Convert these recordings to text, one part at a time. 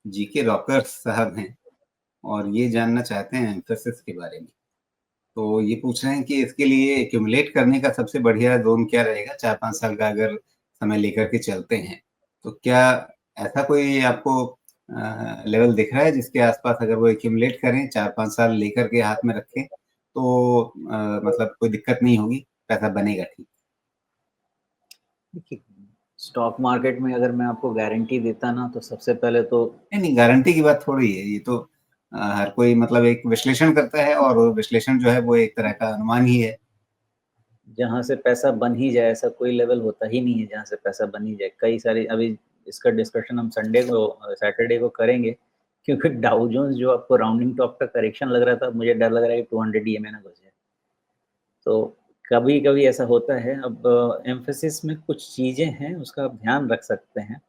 GK rockers साहब हैं और ये जानना चाहते हैं एम्फेसिस के बारे में। तो ये पूछ रहे हैं कि इसके लिए एक्यूमुलेट करने का सबसे बढ़िया ज़ोन क्या रहेगा 4-5 साल का अगर समय लेकर के चलते हैं, तो क्या ऐसा कोई आपको लेवल दिख रहा है जिसके आस-पास अगर वो एक्यूमुलेट करें 4-5 साल लेकर के हाथ में रखें, तो मतलब कोई दिक्कत नहीं होगी, पैसा बनेगा ठीक? देखिए, स्टॉक मार्केट में अगर मैं आपको गारंटी देता ना, तो सबसे पहले तो नहीं, नहीं, गारंटी की बात थोड़ी है, ये तो हर कोई मतलब एक विश्लेषण करता है और वो विश्लेषण जो है वो एक तरह का अनुमान ही है। जहाँ से पैसा बन ही जाए, ऐसा कोई लेवल होता ही नहीं है जहाँ से पैसा बन ही जाए। कई सारी अभी इसका डिस्कशन हम सैटरडे को करेंगे, क्योंकि डाउ जोन्स जो आपको राउंडिंग टॉप का करेक्शन लग रहा था, मुझे डर लग रहा है कि 200 ईएमए ना घुस जाए। तो कभी-कभी ऐसा होता है। अब एम्फेसिस में कुछ चीज़ें हैं, उसका आप ध्यान रख सकते हैं।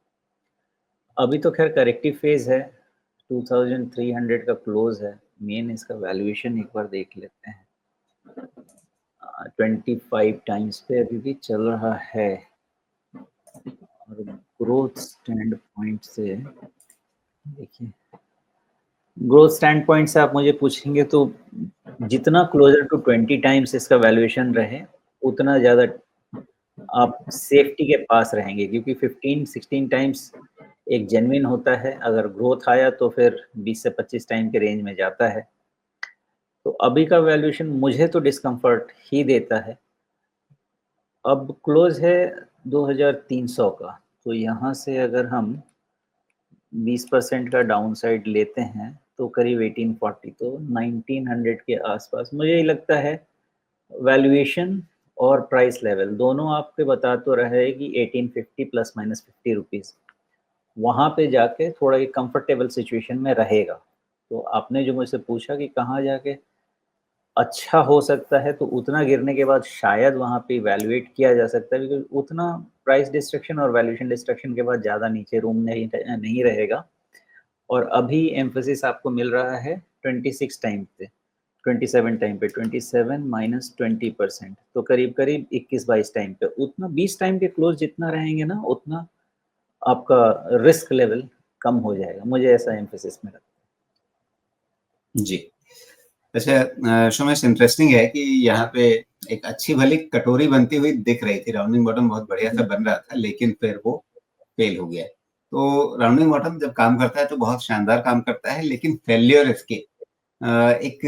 अभी तो खैर करेक्टिव फेज़ है, 2300 का क्लोज़ है। मेन इसका वैल्यूएशन एक बार देख लेते हैं। 25 टाइम्स पे अभी भी चल रहा है और ग्रोथ स्टैंड पॉइंट से देखिए, ग्रोथ स्टैंड पॉइंट से आप मुझे पूछेंगे तो जितना क्लोज़र टू 20 टाइम्स इसका वैल्यूएशन रहे, उतना ज़्यादा आप सेफ्टी के पास रहेंगे, क्योंकि 15-16 टाइम्स एक जेन्युइन होता है। अगर ग्रोथ आया तो फिर 20 से 25 टाइम के रेंज में जाता है। तो अभी का वैल्यूएशन मुझे तो डिस्कम्फर्ट ही देता है। अब क्लोज़ है 2300 का, तो यहाँ से अगर हम 20% का डाउनसाइड लेते हैं, तो करीब 1840, तो 1900 के आसपास मुझे ये लगता है। वैल्यूएशन और प्राइस लेवल दोनों आपके बता तो रहे हैं कि 1850 प्लस माइनस 50 रुपीज़, वहाँ पे जाके थोड़ा एक कंफर्टेबल सिचुएशन में रहेगा। तो आपने जो मुझसे पूछा कि कहाँ जाके अच्छा हो सकता है, तो उतना गिरने के बाद शायद वहाँ पे इवैल्यूएट किया जा सकता है, बिकॉज़ उतना प्राइस डिस्ट्रक्शन और वैल्यूएशन डिस्ट्रक्शन के बाद ज़्यादा नीचे रूम नहीं रहेगा। और अभी एम्फेसिस आपको मिल रहा है 26 टाइम पे, 27 टाइम पे, 27 माइनस 20%, तो करीब-करीब 21-22 टाइम पे। उतना 20 टाइम के क्लोज़ जितना रहेंगे ना, उतना आपका रिस्क लेवल कम हो जाएगा। मुझे ऐसा एम्फेसिस में लगता जी। अच्छा शोमेश इंटरेस्टिंग है कि यहाँ पे एक अच्छी भली कटोरी बनती हुई दिख रही थी, राउंडिंग बॉटम बहुत बढ़िया सा है। बन रहा था, लेकिन फिर वो फेल हो गया। तो राउंडिंग बॉटम जब काम करता है तो बहुत शानदार काम करता है, लेकिन फेल्योर इसके एक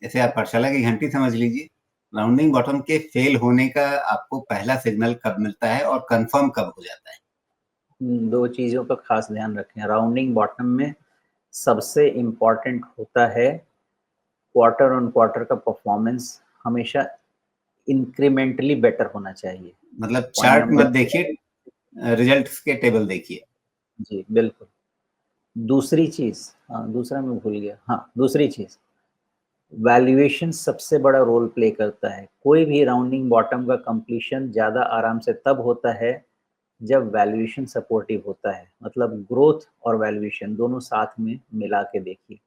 जैसे आप पाठशाला की घंटी समझ लीजिए, राउंडिंग बॉटम के फेल होने का आपको पहला सिग्नल कब मिलता है और कन्फर्म कब हो जाता है? 2 चीज़ों का ख़ास ध्यान रखें। राउंडिंग बॉटम में सबसे इम्पोर्टेंट होता है क्वार्टर ऑन क्वार्टर का परफॉर्मेंस हमेशा इंक्रीमेंटली बेटर होना चाहिए। मतलब पॉइंट चार्ट नंबर मत देखिए, रिजल्ट्स के टेबल देखिए। जी, बिल्कुल। दूसरी चीज़, दूसरा मैं भूल गया। हाँ, दूसरी चीज़, वैल्यूएशन सबसे बड़ा रोल प्ले करता है। कोई भी राउंडिंग बॉटम का कंप्लीशन ज़्यादा आराम से तब होता है, जब वैल्यूएशन सपोर्टिव होता है। मतलब ग्रोथ और वैल्यूएशन दोनों साथ में मिला के देखिए।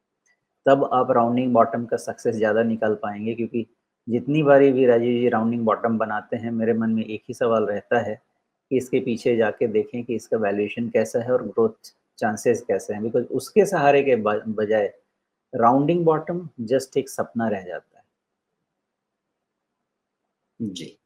तब आप राउंडिंग बॉटम का सक्सेस ज़्यादा निकाल पाएँगे, क्योंकि जितनी बारी भी राजीव जी राउंडिंग बॉटम बनाते हैं, मेरे मन में एक ही सवाल रहता है कि इसके पीछे जाके देखें कि इसका वैल्यूएशन कैसा है और ग्रोथ चांसेस कैसे हैं, बिकॉज़ उसके सहारे के बजाय राउंडिंग बॉटम जस्ट एक सपना रह जाता है। जी।